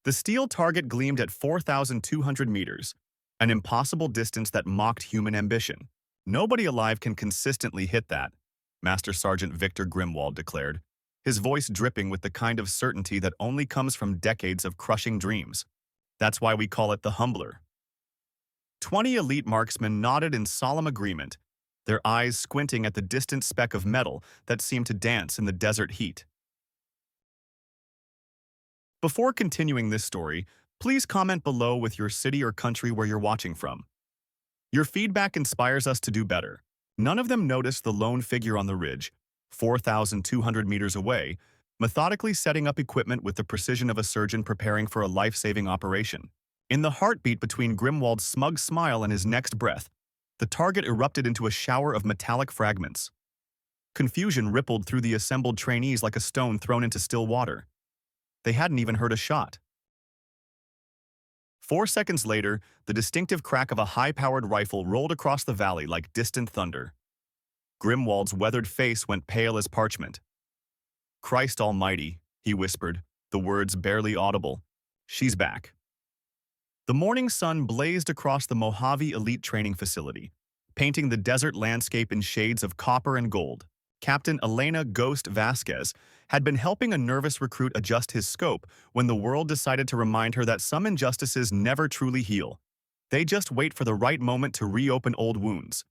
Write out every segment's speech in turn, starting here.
The steel target gleamed at 4,200 meters, an impossible distance that mocked human ambition. Nobody alive can consistently hit that, Master Sergeant Victor Grimwald declared, his voice dripping with the kind of certainty that only comes from decades of crushing dreams. That's why we call it the Humbler. 20 elite marksmen nodded in solemn agreement, their eyes squinting at the distant speck of metal that seemed to dance in the desert heat. Before continuing this story, please comment below with your city or country where you're watching from. Your feedback inspires us to do better. None of them noticed the lone figure on the ridge, 4,200 meters away, methodically setting up equipment with the precision of a surgeon preparing for a life-saving operation. In the heartbeat between Grimwald's smug smile and his next breath, the target erupted into a shower of metallic fragments. Confusion rippled through the assembled trainees like a stone thrown into still water. They hadn't even heard a shot. 4 seconds later, the distinctive crack of a high-powered rifle rolled across the valley like distant thunder. Grimwald's weathered face went pale as parchment. "Christ almighty," he whispered, the words barely audible. "She's back." The morning sun blazed across the Mojave Elite Training Facility, painting the desert landscape in shades of copper and gold. Captain Elena "Ghost" Vasquez had been helping a nervous recruit adjust his scope when the world decided to remind her that some injustices never truly heal. They just wait for the right moment to reopen old wounds.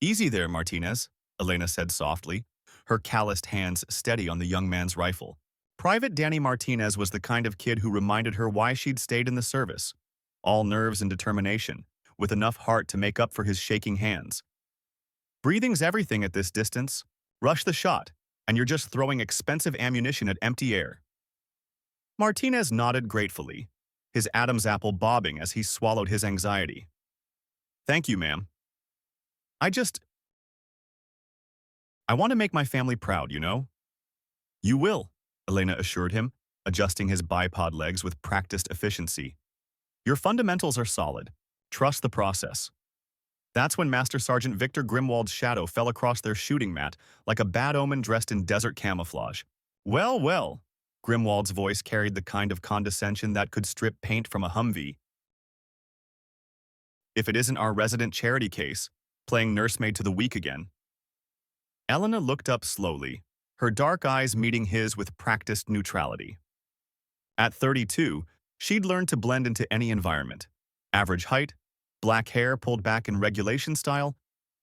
"Easy there, Martinez," Elena said softly, her calloused hands steady on the young man's rifle. Private Danny Martinez was the kind of kid who reminded her why she'd stayed in the service. All nerves and determination, with enough heart to make up for his shaking hands. "Breathing's everything at this distance. Rush the shot, and you're just throwing expensive ammunition at empty air." Martinez nodded gratefully, his Adam's apple bobbing as he swallowed his anxiety. "Thank you, ma'am. I want to make my family proud, you know?" "You will," Elena assured him, adjusting his bipod legs with practiced efficiency. "Your fundamentals are solid. Trust the process." That's when Master Sergeant Victor Grimwald's shadow fell across their shooting mat like a bad omen dressed in desert camouflage. "Well, well," Grimwald's voice carried the kind of condescension that could strip paint from a Humvee. "If it isn't our resident charity case, playing nursemaid to the weak again." Elena looked up slowly, her dark eyes meeting his with practiced neutrality. At 32, she'd learned to blend into any environment. Average height, black hair pulled back in regulation style,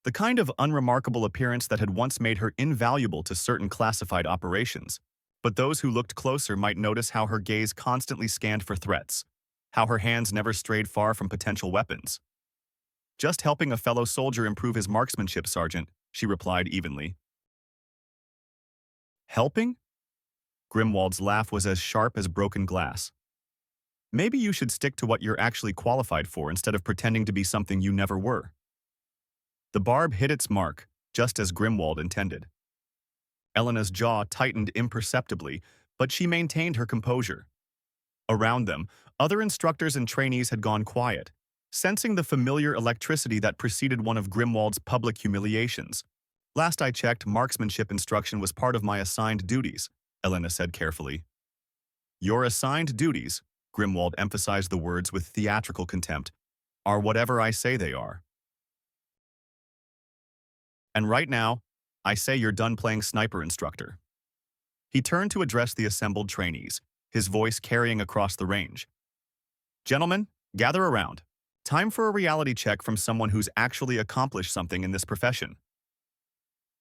the kind of unremarkable appearance that had once made her invaluable to certain classified operations. But those who looked closer might notice how her gaze constantly scanned for threats, how her hands never strayed far from potential weapons. "Just helping a fellow soldier improve his marksmanship, Sergeant," she replied evenly. "Helping?" Grimwald's laugh was as sharp as broken glass. "Maybe you should stick to what you're actually qualified for instead of pretending to be something you never were." The barb hit its mark, just as Grimwald intended. Elena's jaw tightened imperceptibly, but she maintained her composure. Around them, other instructors and trainees had gone quiet, sensing the familiar electricity that preceded one of Grimwald's public humiliations. "Last I checked, marksmanship instruction was part of my assigned duties," Elena said carefully. "Your assigned duties," Grimwald emphasized the words with theatrical contempt, "are whatever I say they are. And right now, I say you're done playing sniper instructor." He turned to address the assembled trainees, his voice carrying across the range. "Gentlemen, gather around. Time for a reality check from someone who's actually accomplished something in this profession."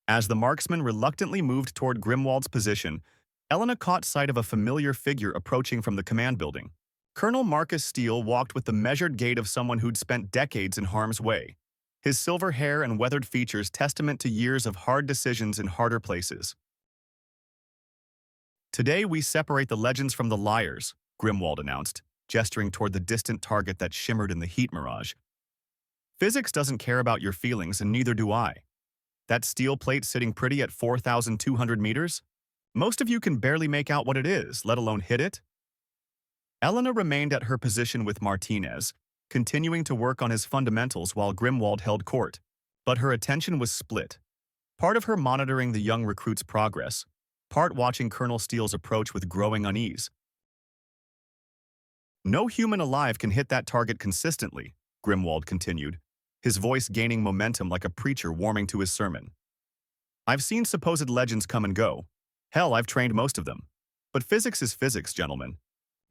As the marksman reluctantly moved toward Grimwald's position, Elena caught sight of a familiar figure approaching from the command building. Colonel Marcus Steele walked with the measured gait of someone who'd spent decades in harm's way, his silver hair and weathered features testament to years of hard decisions in harder places. "Today we separate the legends from the liars," Grimwald announced, gesturing toward the distant target that shimmered in the heat mirage. "Physics doesn't care about your feelings, and neither do I. That steel plate sitting pretty at 4,200 meters? Most of you can barely make out what it is, let alone hit it." Elena remained at her position with Martinez, continuing to work on his fundamentals while Grimwald held court. But her attention was split. Part of her monitoring the young recruit's progress, part watching Colonel Steele's approach with growing unease. No human alive can hit that target consistently, Grimwald continued, his voice gaining momentum like a preacher warming to his sermon. I've seen supposed legends come and go. Hell, I've trained most of them. But physics is physics, gentlemen.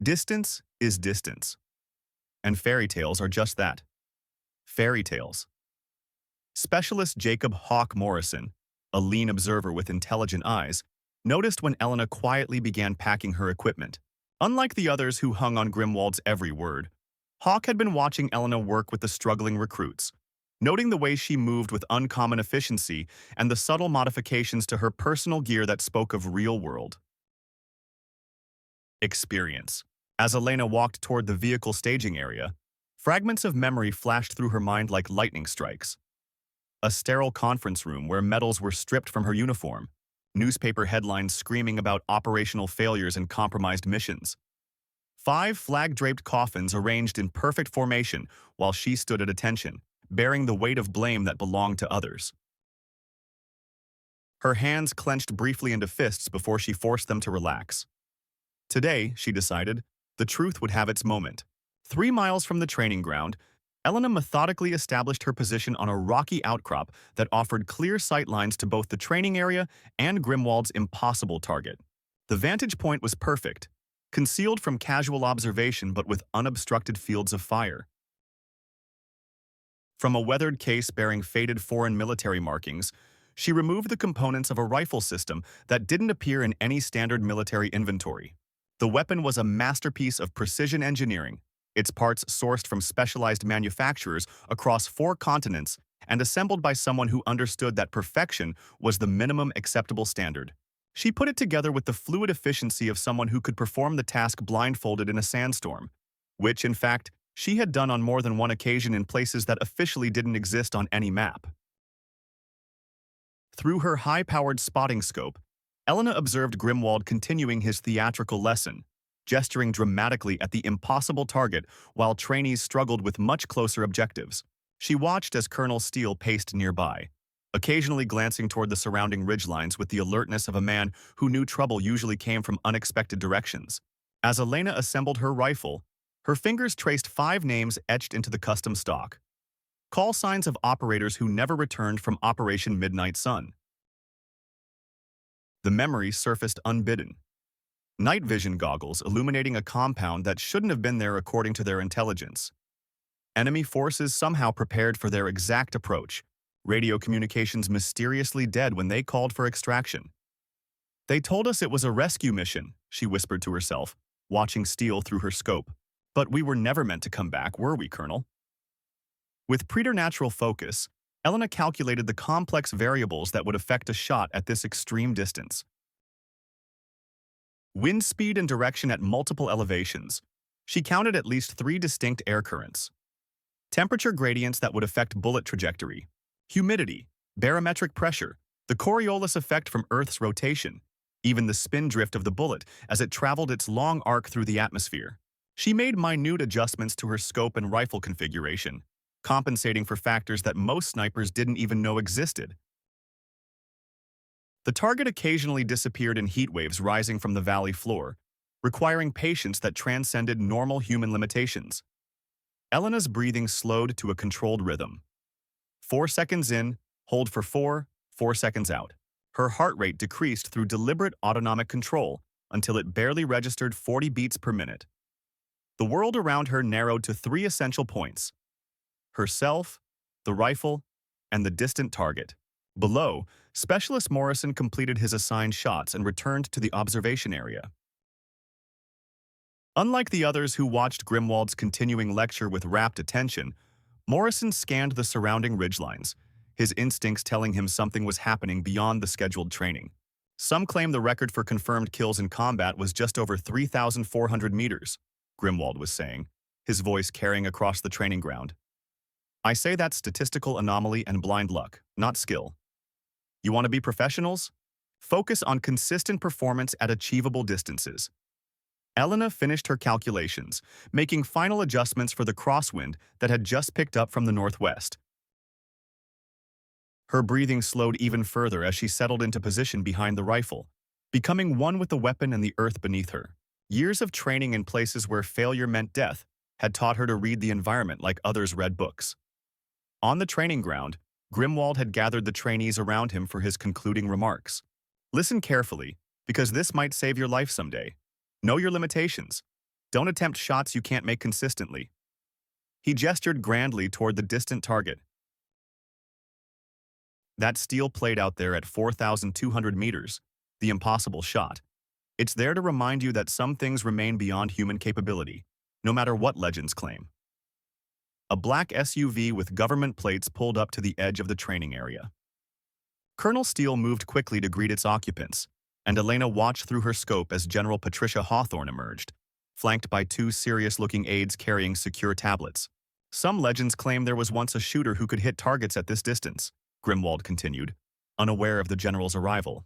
Distance is distance. And fairy tales are just that. Fairy tales. Specialist Jacob Hawk Morrison, a lean observer with intelligent eyes, noticed when Elena quietly began packing her equipment. Unlike the others who hung on Grimwald's every word, Hawk had been watching Elena work with the struggling recruits, noting the way she moved with uncommon efficiency and the subtle modifications to her personal gear that spoke of real-world experience. As Elena walked toward the vehicle staging area, fragments of memory flashed through her mind like lightning strikes. A sterile conference room where medals were stripped from her uniform, newspaper headlines screaming about operational failures and compromised missions. 5 flag-draped coffins arranged in perfect formation while she stood at attention, bearing the weight of blame that belonged to others. Her hands clenched briefly into fists before she forced them to relax. Today, she decided, the truth would have its moment. 3 miles from the training ground, Elena methodically established her position on a rocky outcrop that offered clear sight lines to both the training area and Grimwald's impossible target. The vantage point was perfect, concealed from casual observation but with unobstructed fields of fire. From a weathered case bearing faded foreign military markings, she removed the components of a rifle system that didn't appear in any standard military inventory. The weapon was a masterpiece of precision engineering, its parts sourced from specialized manufacturers across 4 continents and assembled by someone who understood that perfection was the minimum acceptable standard. She put it together with the fluid efficiency of someone who could perform the task blindfolded in a sandstorm, which, in fact, she had done on more than one occasion in places that officially didn't exist on any map. Through her high-powered spotting scope, Elena observed Grimwald continuing his theatrical lesson, gesturing dramatically at the impossible target while trainees struggled with much closer objectives. She watched as Colonel Steele paced nearby, occasionally glancing toward the surrounding ridgelines with the alertness of a man who knew trouble usually came from unexpected directions. As Elena assembled her rifle, her fingers traced 5 names etched into the custom stock. Call signs of operators who never returned from Operation Midnight Sun. The memory surfaced unbidden. Night vision goggles illuminating a compound that shouldn't have been there according to their intelligence. Enemy forces somehow prepared for their exact approach. Radio communications mysteriously dead when they called for extraction. They told us it was a rescue mission, she whispered to herself, watching Steele through her scope. But we were never meant to come back, were we, Colonel? With preternatural focus, Elena calculated the complex variables that would affect a shot at this extreme distance. Wind speed and direction at multiple elevations. She counted at least 3 distinct air currents. Temperature gradients that would affect bullet trajectory. Humidity, barometric pressure, the Coriolis effect from Earth's rotation, even the spin drift of the bullet as it traveled its long arc through the atmosphere. She made minute adjustments to her scope and rifle configuration, compensating for factors that most snipers didn't even know existed. The target occasionally disappeared in heat waves rising from the valley floor, requiring patience that transcended normal human limitations. Elena's breathing slowed to a controlled rhythm. 4 seconds in, hold for 4, 4 seconds out. Her heart rate decreased through deliberate autonomic control until it barely registered 40 beats per minute. The world around her narrowed to 3 essential points: herself, the rifle, and the distant target. Below, Specialist Morrison completed his assigned shots and returned to the observation area. Unlike the others who watched Grimwald's continuing lecture with rapt attention, Morrison scanned the surrounding ridgelines, his instincts telling him something was happening beyond the scheduled training. Some claim the record for confirmed kills in combat was just over 3,400 meters, Grimwald was saying, his voice carrying across the training ground. I say that's statistical anomaly and blind luck, not skill. You want to be professionals? Focus on consistent performance at achievable distances. Elena finished her calculations, making final adjustments for the crosswind that had just picked up from the northwest. Her breathing slowed even further as she settled into position behind the rifle, becoming one with the weapon and the earth beneath her. Years of training in places where failure meant death had taught her to read the environment like others read books. On the training ground, Grimwald had gathered the trainees around him for his concluding remarks. Listen carefully, because this might save your life someday. Know your limitations. Don't attempt shots you can't make consistently. He gestured grandly toward the distant target. That steel plate out there at 4,200 meters, the impossible shot. It's there to remind you that some things remain beyond human capability, no matter what legends claim. A black SUV with government plates pulled up to the edge of the training area. Colonel Steele moved quickly to greet its occupants, and Elena watched through her scope as General Patricia Hawthorne emerged, flanked by two serious-looking aides carrying secure tablets. Some legends claim there was once a shooter who could hit targets at this distance, Grimwald continued, unaware of the general's arrival.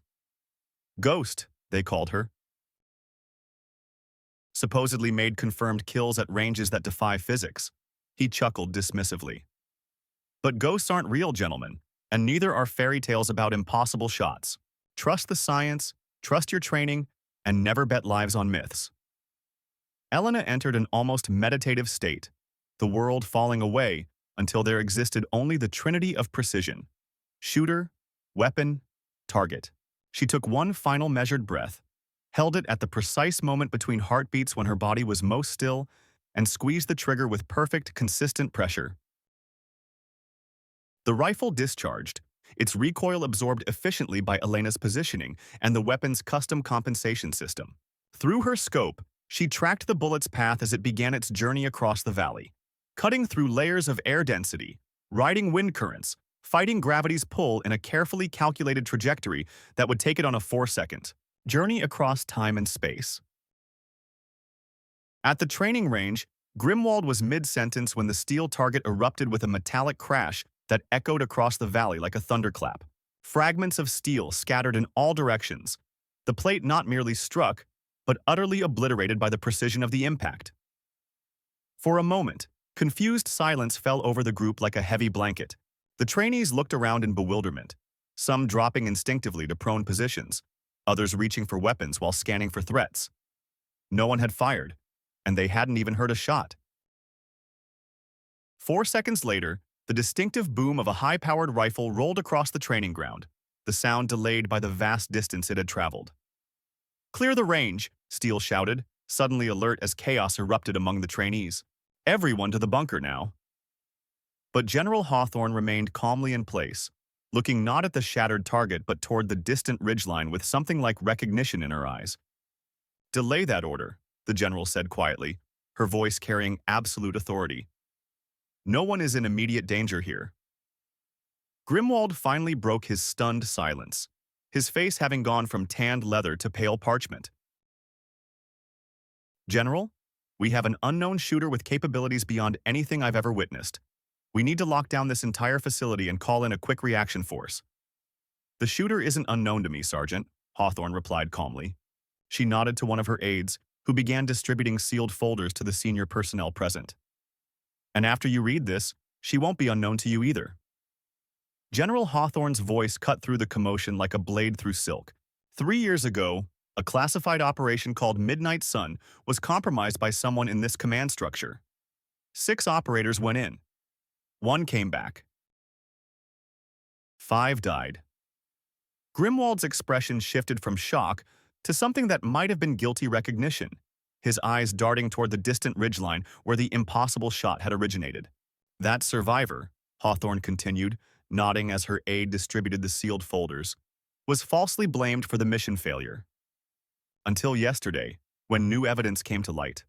Ghost, they called her. Supposedly made confirmed kills at ranges that defy physics. He chuckled dismissively. But ghosts aren't real, gentlemen, and neither are fairy tales about impossible shots. Trust the science, trust your training, and never bet lives on myths. Elena entered an almost meditative state, the world falling away until there existed only the trinity of precision: shooter, weapon, target. She took one final measured breath, held it at the precise moment between heartbeats when her body was most still, and squeezed the trigger with perfect, consistent pressure. The rifle discharged, its recoil absorbed efficiently by Elena's positioning and the weapon's custom compensation system. Through her scope, she tracked the bullet's path as it began its journey across the valley, cutting through layers of air density, riding wind currents, fighting gravity's pull in a carefully calculated trajectory that would take it on a 4-second journey across time and space. At the training range, Grimwald was mid-sentence when the steel target erupted with a metallic crash that echoed across the valley like a thunderclap. Fragments of steel scattered in all directions, the plate not merely struck, but utterly obliterated by the precision of the impact. For a moment, confused silence fell over the group like a heavy blanket. The trainees looked around in bewilderment, some dropping instinctively to prone positions, others reaching for weapons while scanning for threats. No one had fired, and they hadn't even heard a shot. 4 seconds later, the distinctive boom of a high-powered rifle rolled across the training ground, the sound delayed by the vast distance it had traveled. "Clear the range," Steele shouted, suddenly alert as chaos erupted among the trainees. "Everyone to the bunker now." But General Hawthorne remained calmly in place, looking not at the shattered target but toward the distant ridgeline with something like recognition in her eyes. "Delay that order," the general said quietly, her voice carrying absolute authority. "No one is in immediate danger here." Grimwald finally broke his stunned silence, his face having gone from tanned leather to pale parchment. "General, we have an unknown shooter with capabilities beyond anything I've ever witnessed. We need to lock down this entire facility and call in a quick reaction force." "The shooter isn't unknown to me, Sergeant," Hawthorne replied calmly. She nodded to one of her aides, who began distributing sealed folders to the senior personnel present. "And after you read this, she won't be unknown to you either." General Hawthorne's voice cut through the commotion like a blade through silk. 3 years ago, a classified operation called Midnight Sun was compromised by someone in this command structure. 6 operators went in. 1 came back. 5 died. Grimwald's expression shifted from shock to something that might have been guilty recognition, his eyes darting toward the distant ridgeline where the impossible shot had originated. "That survivor," Hawthorne continued, nodding as her aide distributed the sealed folders, "was falsely blamed for the mission failure. Until yesterday, when new evidence came to light.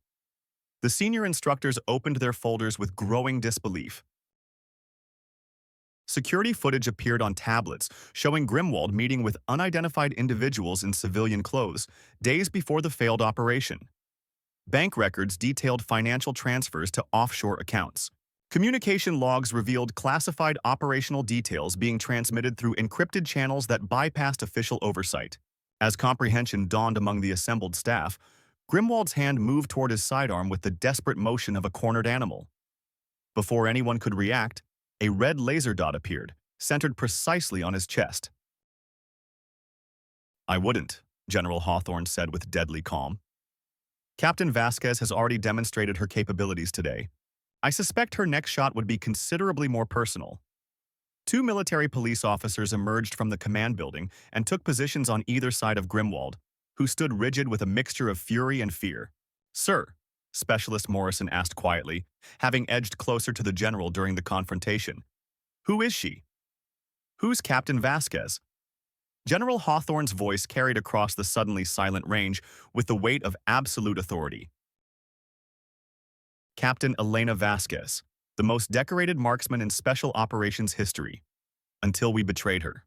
The senior instructors opened their folders with growing disbelief. Security footage appeared on tablets showing Grimwald meeting with unidentified individuals in civilian clothes days before the failed operation. Bank records detailed financial transfers to offshore accounts. Communication logs revealed classified operational details being transmitted through encrypted channels that bypassed official oversight. As comprehension dawned among the assembled staff, Grimwald's hand moved toward his sidearm with the desperate motion of a cornered animal. Before anyone could react, a red laser dot appeared, centered precisely on his chest. "I wouldn't," General Hawthorne said with deadly calm. Captain Vasquez has already demonstrated her capabilities today. I suspect her next shot would be considerably more personal. Two military police officers emerged from the command building and took positions on either side of Grimwald, who stood rigid with a mixture of fury and fear. "Sir," Specialist Morrison asked quietly, having edged closer to the general during the confrontation. "Who is she? Who's Captain Vasquez?" General Hawthorne's voice carried across the suddenly silent range with the weight of absolute authority. "Captain Elena Vasquez, the most decorated marksman in special operations history, until we betrayed her."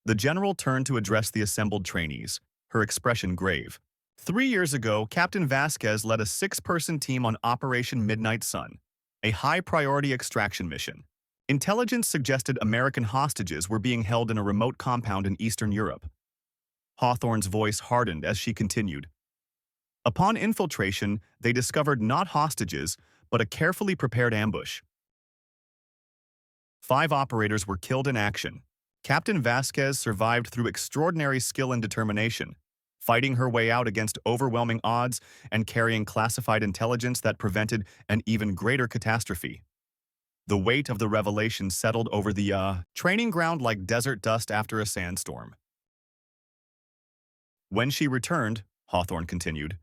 The general turned to address the assembled trainees, her expression grave. 3 years ago, Captain Vasquez led a 6-person team on Operation Midnight Sun, a high-priority extraction mission. Intelligence suggested American hostages were being held in a remote compound in Eastern Europe. Hawthorne's voice hardened as she continued. Upon infiltration, they discovered not hostages, but a carefully prepared ambush. 5 operators were killed in action. Captain Vasquez survived through extraordinary skill and determination, fighting her way out against overwhelming odds and carrying classified intelligence that prevented an even greater catastrophe. The weight of the revelation settled over the training ground like desert dust after a sandstorm. When she returned, Hawthorne continued,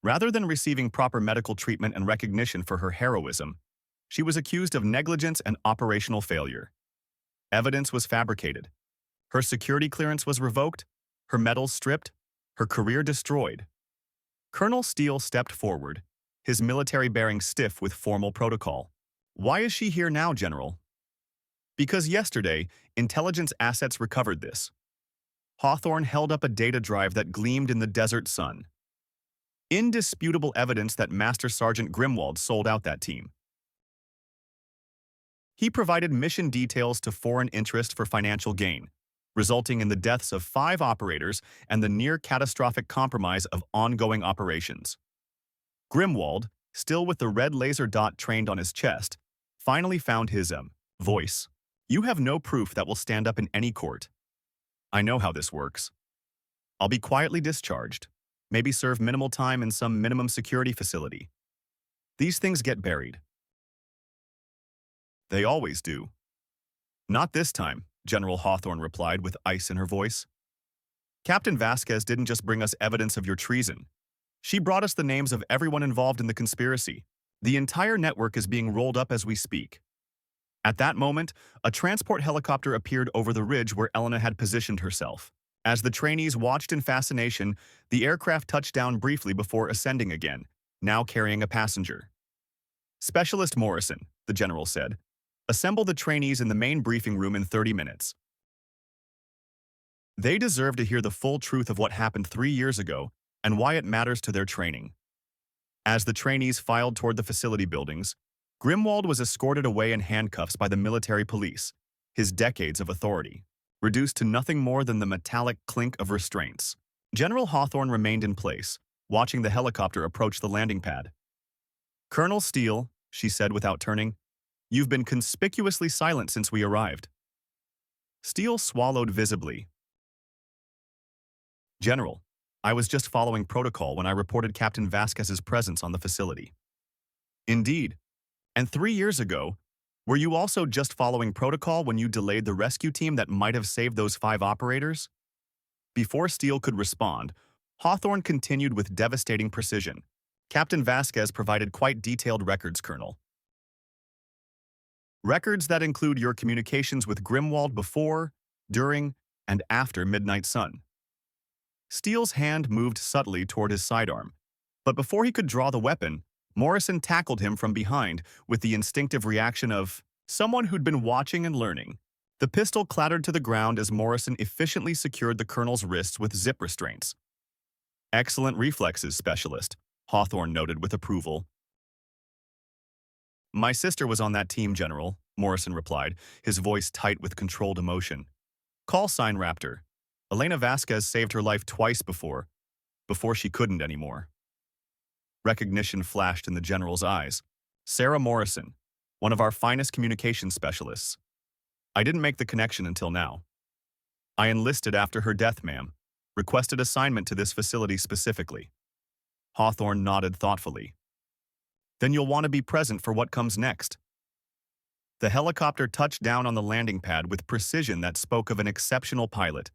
rather than receiving proper medical treatment and recognition for her heroism, she was accused of negligence and operational failure. Evidence was fabricated. Her security clearance was revoked, her medals stripped, her career destroyed. Colonel Steele stepped forward, his military bearing stiff with formal protocol. "Why is she here now, General?" "Because yesterday, intelligence assets recovered this." Hawthorne held up a data drive that gleamed in the desert sun. Indisputable evidence that Master Sergeant Grimwald sold out that team. He provided mission details to foreign interest for financial gain, resulting in the deaths of 5 operators and the near-catastrophic compromise of ongoing operations. Grimwald, still with the red laser dot trained on his chest, finally found his voice. "You have no proof that will stand up in any court. I know how this works. I'll be quietly discharged, maybe serve minimal time in some minimum security facility. These things get buried." "They always do." "Not this time," General Hawthorne replied with ice in her voice. "Captain Vasquez didn't just bring us evidence of your treason. She brought us the names of everyone involved in the conspiracy. The entire network is being rolled up as we speak." At that moment, a transport helicopter appeared over the ridge where Elena had positioned herself. As the trainees watched in fascination, the aircraft touched down briefly before ascending again, now carrying a passenger. "Specialist Morrison," the general said, "assemble the trainees in the main briefing room in 30 minutes. They deserve to hear the full truth of what happened 3 years ago and why it matters to their training." As the trainees filed toward the facility buildings, Grimwald was escorted away in handcuffs by the military police, his decades of authority reduced to nothing more than the metallic clink of restraints. General Hawthorne remained in place, watching the helicopter approach the landing pad. "Colonel Steele," she said without turning, "you've been conspicuously silent since we arrived." Steele swallowed visibly. "General, I was just following protocol when I reported Captain Vasquez's presence on the facility." "Indeed. And 3 years ago, were you also just following protocol when you delayed the rescue team that might have saved those 5 operators?" Before Steele could respond, Hawthorne continued with devastating precision. "Captain Vasquez provided quite detailed records, Colonel. Records that include your communications with Grimwald before, during, and after Midnight Sun." Steele's hand moved subtly toward his sidearm, but before he could draw the weapon, Morrison tackled him from behind with the instinctive reaction of someone who'd been watching and learning. The pistol clattered to the ground as Morrison efficiently secured the colonel's wrists with zip restraints. "Excellent reflexes, Specialist," Hawthorne noted with approval. "My sister was on that team, General," Morrison replied, his voice tight with controlled emotion. "Call sign Raptor. Elena Vasquez saved her life twice before she couldn't anymore." Recognition flashed in the general's eyes. "Sarah Morrison, one of our finest communications specialists. I didn't make the connection until now. I enlisted after her death, ma'am. Requested assignment to this facility specifically." Hawthorne nodded thoughtfully. Then you'll want to be present for what comes next. The helicopter touched down on the landing pad with precision that spoke of an exceptional pilot.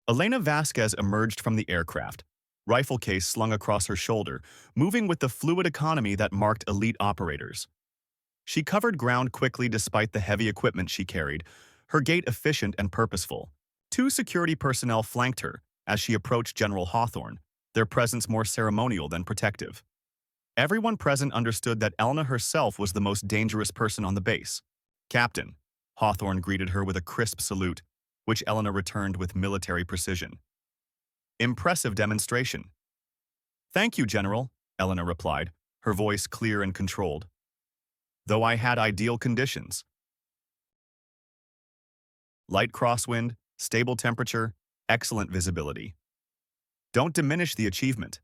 Elena Vasquez emerged from the aircraft, rifle case slung across her shoulder, moving with the fluid economy that marked elite operators. She covered ground quickly despite the heavy equipment she carried, her gait efficient and purposeful. Two security personnel flanked her as she approached General Hawthorne, their presence more ceremonial than protective. Everyone present understood that Elena herself was the most dangerous person on the base. "Captain," Hawthorne greeted her with a crisp salute, which Elena returned with military precision. "Impressive demonstration." "Thank you, General," Elena replied, her voice clear and controlled. "Though I had ideal conditions. Light crosswind, stable temperature, excellent visibility. Don't diminish the achievement.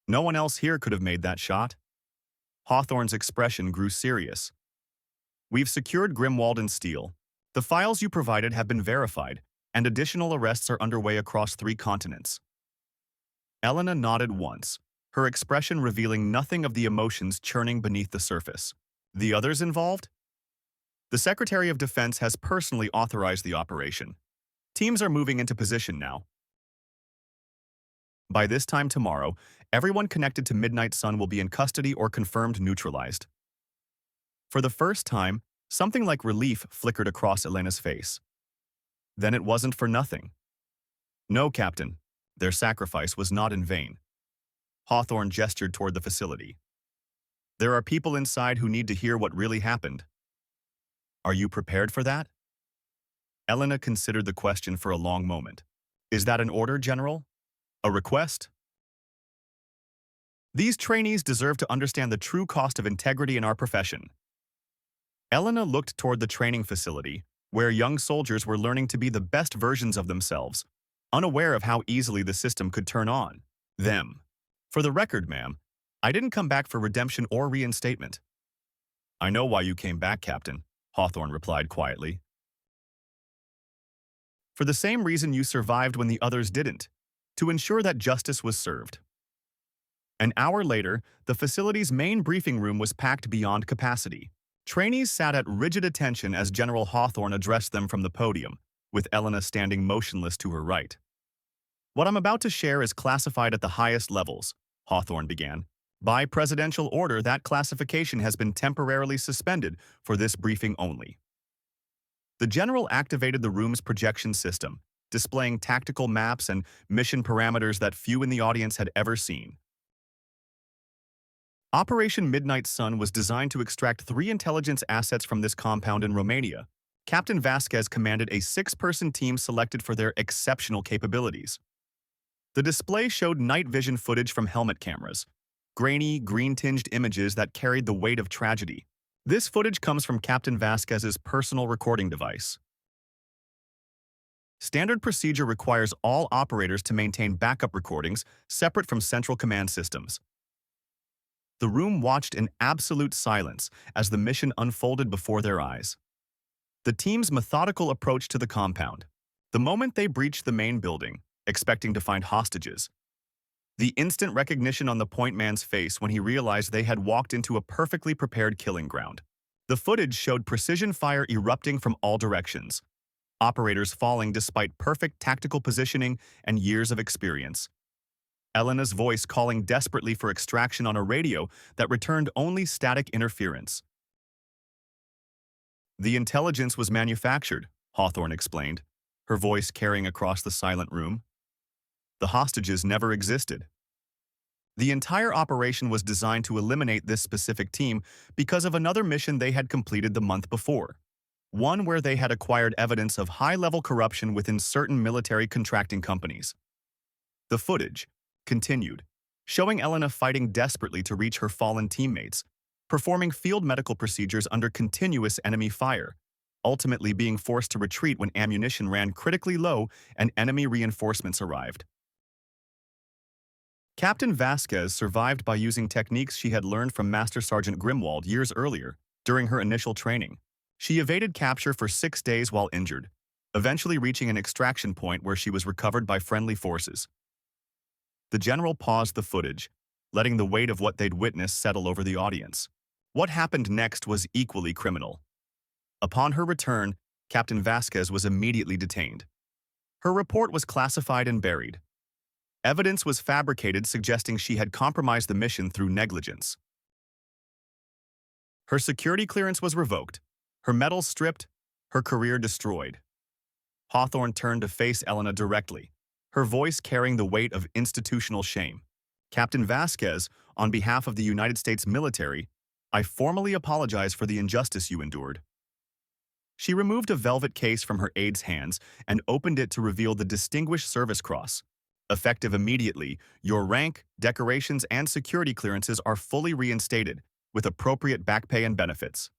No one else here could have made that shot." Hawthorne's expression grew serious. "We've secured Grimwald and Steele. The files you provided have been verified, and additional arrests are underway across 3 continents." Elena nodded once, her expression revealing nothing of the emotions churning beneath the surface. "The others involved?" "The Secretary of Defense has personally authorized the operation. Teams are moving into position now. By this time tomorrow, everyone connected to Midnight Sun will be in custody or confirmed neutralized." For the first time, something like relief flickered across Elena's face. Then it wasn't for nothing. "No, Captain. Their sacrifice was not in vain." Hawthorne gestured toward the facility. "There are people inside who need to hear what really happened. Are you prepared for that?" Elena considered the question for a long moment. "Is that an order, General? A request?" "These trainees deserve to understand the true cost of integrity in our profession." Elena looked toward the training facility, where young soldiers were learning to be the best versions of themselves, unaware of how easily the system could turn on them. "For the record, ma'am, I didn't come back for redemption or reinstatement." "I know why you came back, Captain," Hawthorne replied quietly. "For the same reason you survived when the others didn't, to ensure that justice was served." An hour later, the facility's main briefing room was packed beyond capacity. Trainees sat at rigid attention as General Hawthorne addressed them from the podium, with Elena standing motionless to her right. "What I'm about to share is classified at the highest levels," Hawthorne began. "By presidential order, that classification has been temporarily suspended for this briefing only." The general activated the room's projection system, displaying tactical maps and mission parameters that few in the audience had ever seen. Operation Midnight Sun was designed to extract 3 intelligence assets from this compound in Romania. Captain Vasquez commanded a 6-person team selected for their exceptional capabilities. The display showed night vision footage from helmet cameras, grainy, green-tinged images that carried the weight of tragedy. This footage comes from Captain Vasquez's personal recording device. Standard procedure requires all operators to maintain backup recordings separate from central command systems. The room watched in absolute silence as the mission unfolded before their eyes. The team's methodical approach to the compound. The moment they breached the main building, expecting to find hostages. The instant recognition on the point man's face when he realized they had walked into a perfectly prepared killing ground. The footage showed precision fire erupting from all directions, operators falling despite perfect tactical positioning and years of experience. Elena's voice calling desperately for extraction on a radio that returned only static interference. "The intelligence was manufactured," Hawthorne explained, her voice carrying across the silent room. "The hostages never existed. The entire operation was designed to eliminate this specific team because of another mission they had completed the month before, one where they had acquired evidence of high-level corruption within certain military contracting companies." The footage continued, showing Elena fighting desperately to reach her fallen teammates, performing field medical procedures under continuous enemy fire, ultimately being forced to retreat when ammunition ran critically low and enemy reinforcements arrived. Captain Vasquez survived by using techniques she had learned from Master Sergeant Grimwald years earlier during her initial training. She evaded capture for 6 days while injured, eventually reaching an extraction point where she was recovered by friendly forces. The general paused the footage, letting the weight of what they'd witnessed settle over the audience. What happened next was equally criminal. Upon her return, Captain Vasquez was immediately detained. Her report was classified and buried. Evidence was fabricated suggesting she had compromised the mission through negligence. Her security clearance was revoked, her medals stripped, her career destroyed. Hawthorne turned to face Elena directly, her voice carrying the weight of institutional shame. Captain Vasquez, on behalf of the United States military, I formally apologize for the injustice you endured. She removed a velvet case from her aide's hands and opened it to reveal the Distinguished Service Cross. Effective immediately, your rank, decorations, and security clearances are fully reinstated, with appropriate back pay and benefits.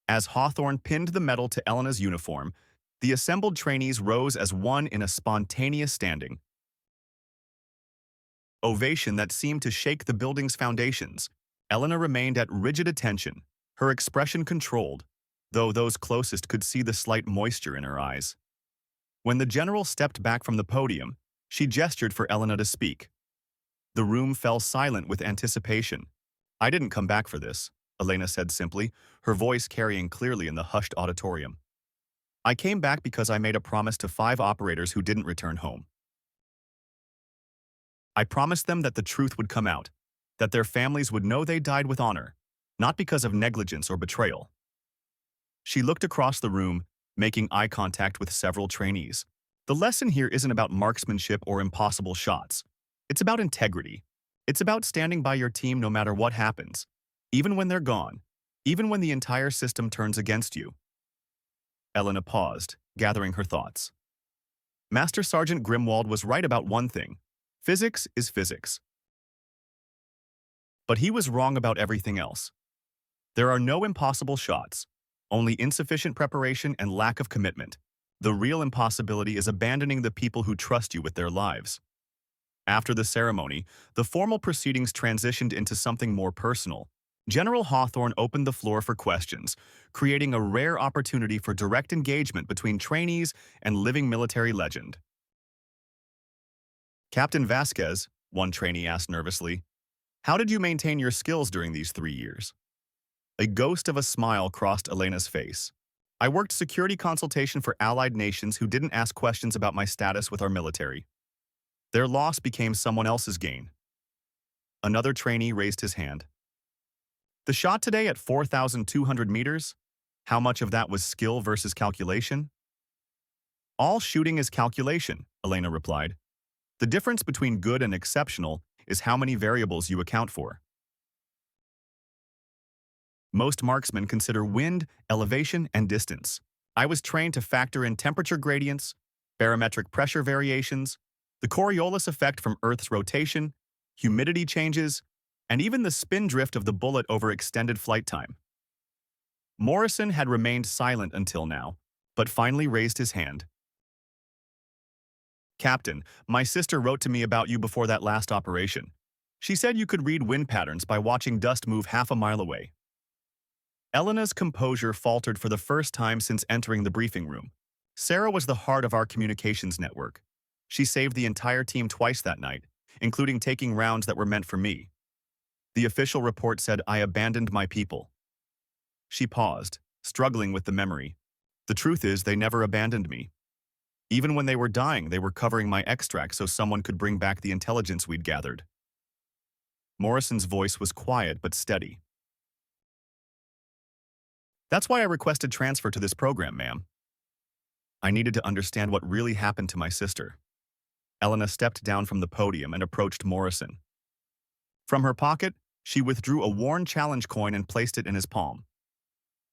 As Hawthorne pinned the medal to Elena's uniform, the assembled trainees rose as one in a spontaneous standing ovation that seemed to shake the building's foundations. Elena remained at rigid attention, her expression controlled, though those closest could see the slight moisture in her eyes. When the general stepped back from the podium, she gestured for Elena to speak. The room fell silent with anticipation. I didn't come back for this, Elena said simply, her voice carrying clearly in the hushed auditorium. I came back because I made a promise to 5 operators who didn't return home. I promised them that the truth would come out, that their families would know they died with honor, not because of negligence or betrayal. She looked across the room, making eye contact with several trainees. The lesson here isn't about marksmanship or impossible shots. It's about integrity. It's about standing by your team no matter what happens, even when they're gone, even when the entire system turns against you. Elena paused, gathering her thoughts. Master Sergeant Grimwald was right about one thing. Physics is physics. But he was wrong about everything else. There are no impossible shots, only insufficient preparation and lack of commitment. The real impossibility is abandoning the people who trust you with their lives. After the ceremony, the formal proceedings transitioned into something more personal. General Hawthorne opened the floor for questions, creating a rare opportunity for direct engagement between trainees and living military legend. Captain Vasquez, one trainee asked nervously, how did you maintain your skills during these 3 years? A ghost of a smile crossed Elena's face. I worked security consultation for allied nations who didn't ask questions about my status with our military. Their loss became someone else's gain. Another trainee raised his hand. The shot today at 4,200 meters? How much of that was skill versus calculation? All shooting is calculation, Elena replied. The difference between good and exceptional is how many variables you account for. Most marksmen consider wind, elevation, and distance. I was trained to factor in temperature gradients, barometric pressure variations, the Coriolis effect from Earth's rotation, humidity changes, and even the spin drift of the bullet over extended flight time. Morrison had remained silent until now, but finally raised his hand. Captain, my sister wrote to me about you before that last operation. She said you could read wind patterns by watching dust move half a mile away. Elena's composure faltered for the first time since entering the briefing room. Sarah was the heart of our communications network. She saved the entire team twice that night, including taking rounds that were meant for me. The official report said I abandoned my people. She paused, struggling with the memory. The truth is, they never abandoned me. Even when they were dying, they were covering my extract so someone could bring back the intelligence we'd gathered. Morrison's voice was quiet but steady. That's why I requested transfer to this program, ma'am. I needed to understand what really happened to my sister. Elena stepped down from the podium and approached Morrison. From her pocket, she withdrew a worn challenge coin and placed it in his palm.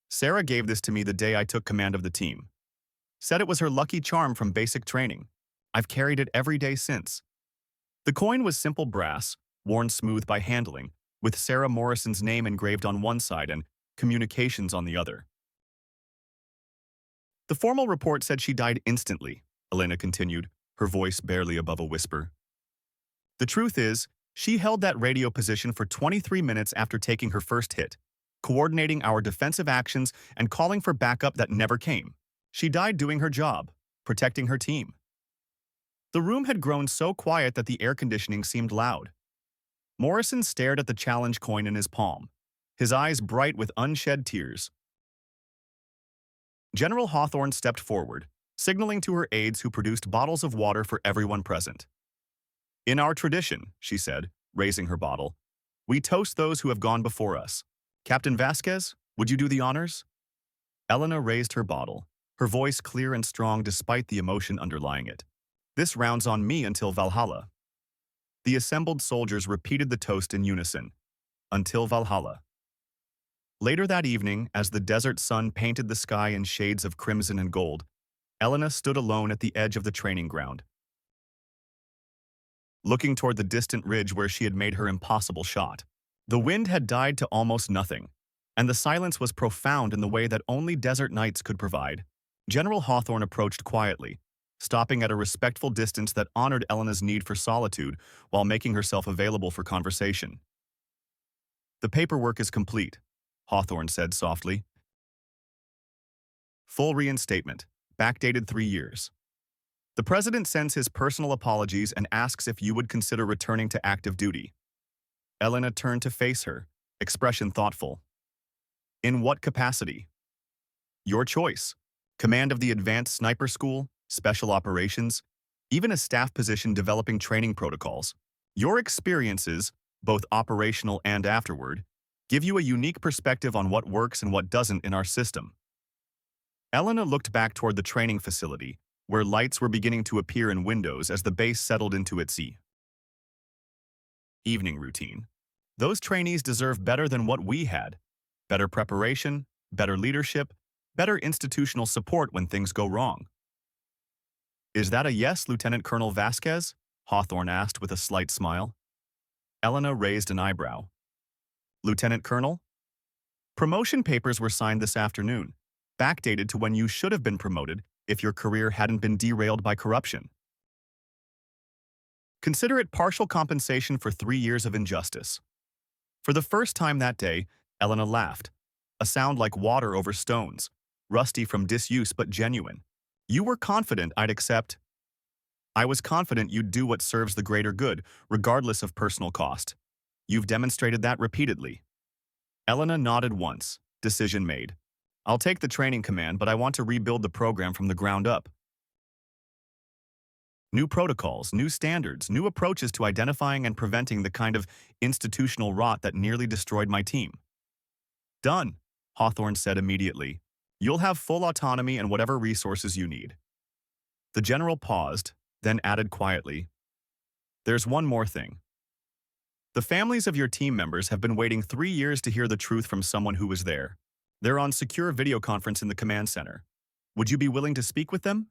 Sarah gave this to me the day I took command of the team. Said it was her lucky charm from basic training. I've carried it every day since. The coin was simple brass, worn smooth by handling, with Sarah Morrison's name engraved on one side and communications on the other. The formal report said she died instantly, Elena continued, her voice barely above a whisper. The truth is, she held that radio position for 23 minutes after taking her first hit, coordinating our defensive actions and calling for backup that never came. She died doing her job, protecting her team. The room had grown so quiet that the air conditioning seemed loud. Morrison stared at the challenge coin in his palm, his eyes bright with unshed tears. General Hawthorne stepped forward, signaling to her aides who produced bottles of water for everyone present. "In our tradition," she said, raising her bottle, "we toast those who have gone before us. Captain Vasquez, would you do the honors?" Elena raised her bottle, her voice clear and strong despite the emotion underlying it. "This round's on me until Valhalla." The assembled soldiers repeated the toast in unison, "Until Valhalla." Later that evening, as the desert sun painted the sky in shades of crimson and gold, Elena stood alone at the edge of the training ground, looking toward the distant ridge where she had made her impossible shot. The wind had died to almost nothing, and the silence was profound in the way that only desert nights could provide. General Hawthorne approached quietly, stopping at a respectful distance that honored Elena's need for solitude while making herself available for conversation. "The paperwork is complete," Hawthorne said softly. "Full reinstatement, backdated 3 years. The president sends his personal apologies and asks if you would consider returning to active duty." Elena turned to face her, expression thoughtful. "In what capacity?" "Your choice. Command of the Advanced Sniper School, Special Operations, even a staff position developing training protocols. Your experiences, both operational and afterward, give you a unique perspective on what works and what doesn't in our system." Elena looked back toward the training facility, where lights were beginning to appear in windows as the base settled into its evening routine. Those trainees deserve better than what we had. Better preparation, better leadership, better institutional support when things go wrong. "Is that a yes, Lieutenant Colonel Vasquez?" Hawthorne asked with a slight smile. Elena raised an eyebrow. "Lieutenant Colonel?" "Promotion papers were signed this afternoon, backdated to when you should have been promoted if your career hadn't been derailed by corruption. Consider it partial compensation for 3 years of injustice." For the first time that day, Elena laughed, a sound like water over stones, rusty from disuse but genuine. "You were confident I'd accept." "I was confident you'd do what serves the greater good, regardless of personal cost. You've demonstrated that repeatedly." Elena nodded once, decision made. "I'll take the training command, but I want to rebuild the program from the ground up. New protocols, new standards, new approaches to identifying and preventing the kind of institutional rot that nearly destroyed my team." "Done," Hawthorne said immediately. "You'll have full autonomy and whatever resources you need." The general paused, then added quietly, "There's one more thing. The families of your team members have been waiting 3 years to hear the truth from someone who was there. They're on secure video conference in the command center. Would you be willing to speak with them?"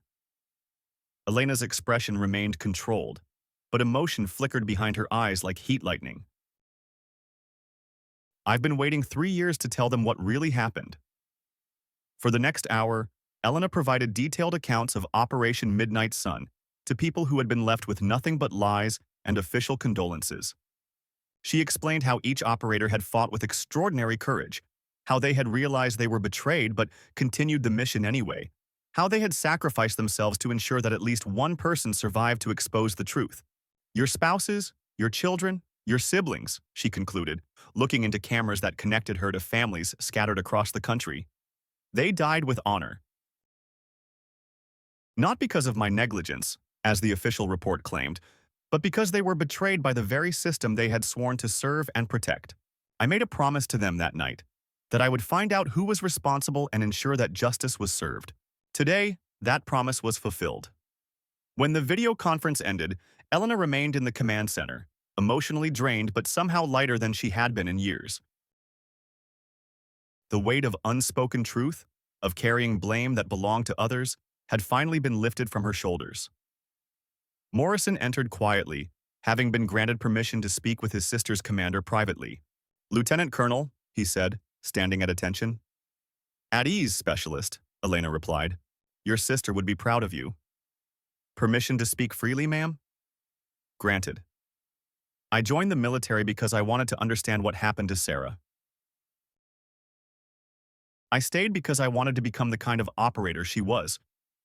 Elena's expression remained controlled, but emotion flickered behind her eyes like heat lightning. "I've been waiting 3 years to tell them what really happened." For the next hour, Elena provided detailed accounts of Operation Midnight Sun to people who had been left with nothing but lies and official condolences. She explained how each operator had fought with extraordinary courage, how they had realized they were betrayed but continued the mission anyway, how they had sacrificed themselves to ensure that at least one person survived to expose the truth. "Your spouses, your children, your siblings," she concluded, looking into cameras that connected her to families scattered across the country. "They died with honor. Not because of my negligence, as the official report claimed, but because they were betrayed by the very system they had sworn to serve and protect. I made a promise to them that night, that I would find out who was responsible and ensure that justice was served. Today, that promise was fulfilled." When the video conference ended, Elena remained in the command center, emotionally drained but somehow lighter than she had been in years. The weight of unspoken truth, of carrying blame that belonged to others, had finally been lifted from her shoulders. Morrison entered quietly, having been granted permission to speak with his sister's commander privately. "Lieutenant Colonel," he said, standing at attention. "At ease, Specialist," Elena replied. "Your sister would be proud of you." "Permission to speak freely, ma'am?" "Granted. I joined the military because I wanted to understand what happened to Sarah. I stayed because I wanted to become the kind of operator she was,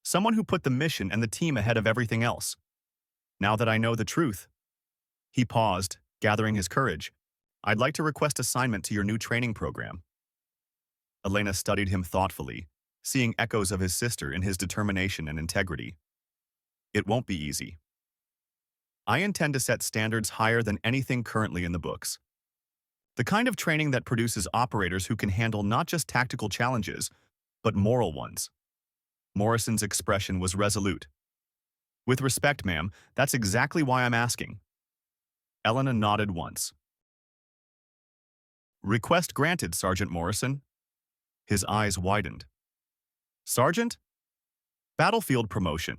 someone who put the mission and the team ahead of everything else. Now that I know the truth. He paused, gathering his courage. I'd like to request assignment to your new training program. Elena studied him thoughtfully, seeing echoes of his sister in his determination and integrity. It won't be easy. I intend to set standards higher than anything currently in the books. The kind of training that produces operators who can handle not just tactical challenges, but moral ones. Morrison's expression was resolute. With respect, ma'am, that's exactly why I'm asking. Elena nodded once. Request granted, Sergeant Morrison. His eyes widened. Sergeant? Battlefield promotion.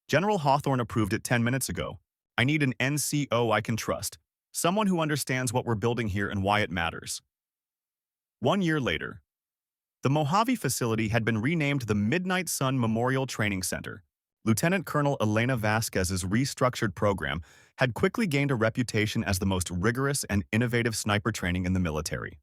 General Hawthorne approved it 10 minutes ago. I need an NCO I can trust, someone who understands what we're building here and why it matters. 1 year later, the Mojave facility had been renamed the Midnight Sun Memorial Training Center. Lieutenant Colonel Elena Vasquez's restructured program had quickly gained a reputation as the most rigorous and innovative sniper training in the military.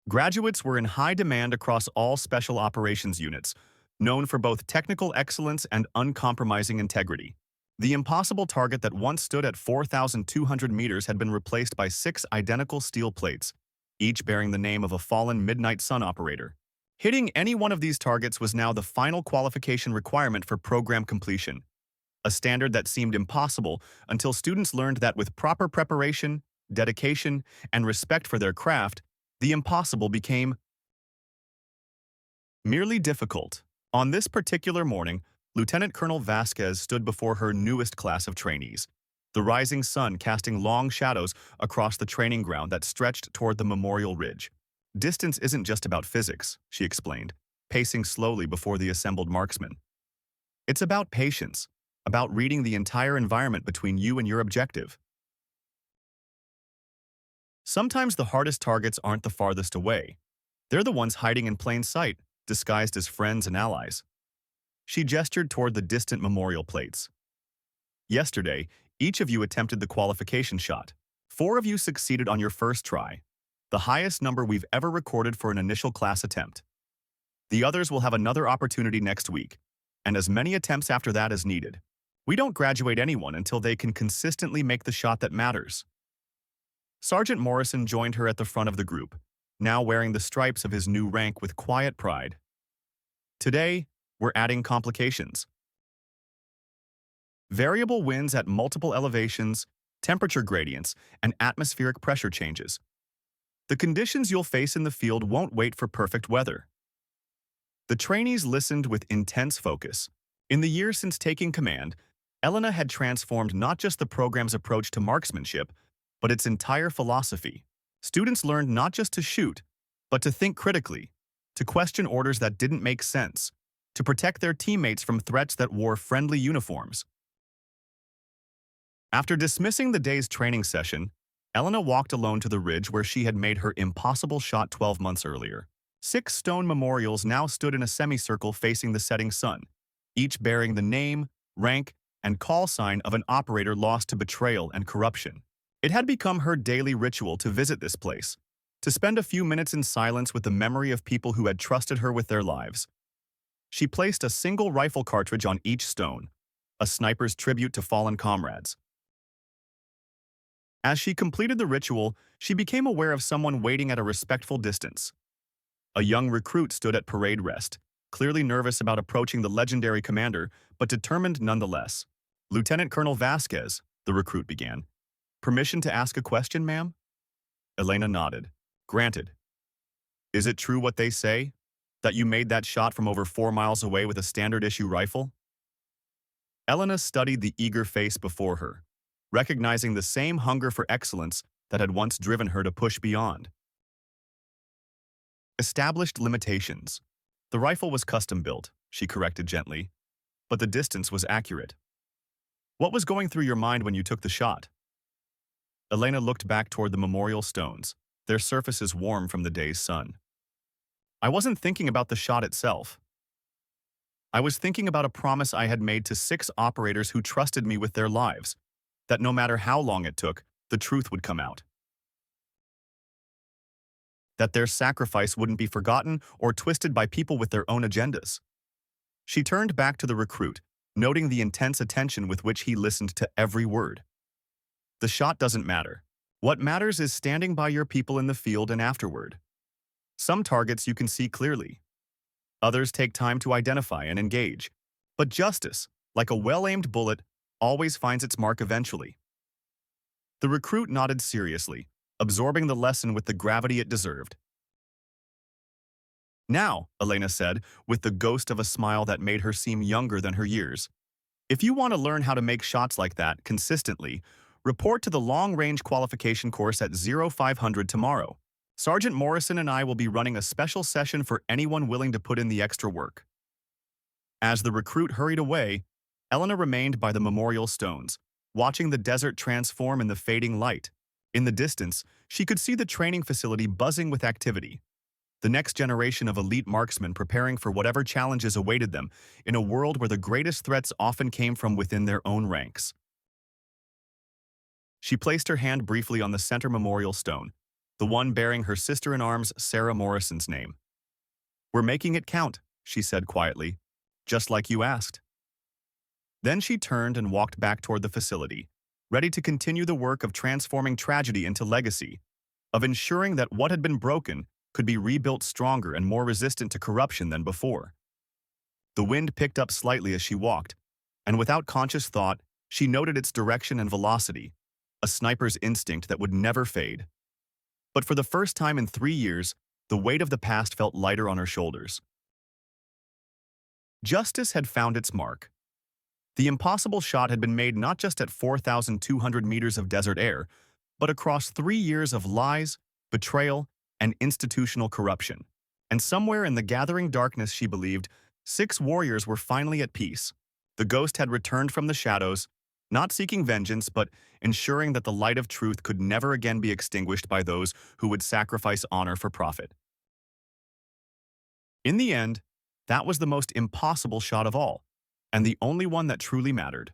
Graduates were in high demand across all special operations units, known for both technical excellence and uncompromising integrity. The impossible target that once stood at 4,200 meters had been replaced by 6 identical steel plates, each bearing the name of a fallen Midnight Sun operator. Hitting any one of these targets was now the final qualification requirement for program completion, a standard that seemed impossible until students learned that with proper preparation, dedication, and respect for their craft, the impossible became merely difficult. On this particular morning, Lieutenant Colonel Vasquez stood before her newest class of trainees, the rising sun casting long shadows across the training ground that stretched toward the Memorial Ridge. Distance isn't just about physics, she explained, pacing slowly before the assembled marksmen. It's about patience, about reading the entire environment between you and your objective. Sometimes the hardest targets aren't the farthest away. They're the ones hiding in plain sight, disguised as friends and allies. She gestured toward the distant memorial plates. Yesterday, each of you attempted the qualification shot. 4 of you succeeded on your first try, the highest number we've ever recorded for an initial class attempt. The others will have another opportunity next week, and as many attempts after that as needed. We don't graduate anyone until they can consistently make the shot that matters. Sergeant Morrison joined her at the front of the group, now wearing the stripes of his new rank with quiet pride. Today, we're adding complications. Variable winds at multiple elevations, temperature gradients, and atmospheric pressure changes. The conditions you'll face in the field won't wait for perfect weather. The trainees listened with intense focus. In the years since taking command, Elena had transformed not just the program's approach to marksmanship, but its entire philosophy. Students learned not just to shoot, but to think critically, to question orders that didn't make sense, to protect their teammates from threats that wore friendly uniforms. After dismissing the day's training session, Elena walked alone to the ridge where she had made her impossible shot 12 months earlier. 6 stone memorials now stood in a semicircle facing the setting sun, each bearing the name, rank, and call sign of an operator lost to betrayal and corruption. It had become her daily ritual to visit this place, to spend a few minutes in silence with the memory of people who had trusted her with their lives. She placed a single rifle cartridge on each stone, a sniper's tribute to fallen comrades. As she completed the ritual, she became aware of someone waiting at a respectful distance. A young recruit stood at parade rest, clearly nervous about approaching the legendary commander, but determined nonetheless. Lieutenant Colonel Vasquez, the recruit began. Permission to ask a question, ma'am? Elena nodded. Granted. Is it true what they say? That you made that shot from over 4 miles away with a standard-issue rifle? Elena studied the eager face before her, recognizing the same hunger for excellence that had once driven her to push beyond. Established limitations. The rifle was custom-built, she corrected gently, but the distance was accurate. What was going through your mind when you took the shot? Elena looked back toward the memorial stones, their surfaces warm from the day's sun. I wasn't thinking about the shot itself. I was thinking about a promise I had made to 6 operators who trusted me with their lives, that no matter how long it took, the truth would come out. That their sacrifice wouldn't be forgotten or twisted by people with their own agendas. She turned back to the recruit, noting the intense attention with which he listened to every word. The shot doesn't matter. What matters is standing by your people in the field and afterward. Some targets you can see clearly. Others take time to identify and engage. But justice, like a well-aimed bullet, always finds its mark eventually. The recruit nodded seriously, absorbing the lesson with the gravity it deserved. Now, Elena said, with the ghost of a smile that made her seem younger than her years, if you want to learn how to make shots like that consistently, report to the long-range qualification course at 0500 tomorrow. Sergeant Morrison and I will be running a special session for anyone willing to put in the extra work. As the recruit hurried away, Elena remained by the memorial stones, watching the desert transform in the fading light. In the distance, she could see the training facility buzzing with activity. The next generation of elite marksmen preparing for whatever challenges awaited them in a world where the greatest threats often came from within their own ranks. She placed her hand briefly on the center memorial stone, the one bearing her sister-in-arms Sarah Morrison's name. "We're making it count," she said quietly, "just like you asked." Then she turned and walked back toward the facility, ready to continue the work of transforming tragedy into legacy, of ensuring that what had been broken could be rebuilt stronger and more resistant to corruption than before. The wind picked up slightly as she walked, and without conscious thought, she noted its direction and velocity, a sniper's instinct that would never fade. But for the first time in 3 years, the weight of the past felt lighter on her shoulders. Justice had found its mark. The impossible shot had been made not just at 4,200 meters of desert air, but across 3 years of lies, betrayal, and institutional corruption. And somewhere in the gathering darkness, she believed, 6 warriors were finally at peace. The ghost had returned from the shadows, not seeking vengeance, but ensuring that the light of truth could never again be extinguished by those who would sacrifice honor for profit. In the end, that was the most impossible shot of all, and the only one that truly mattered.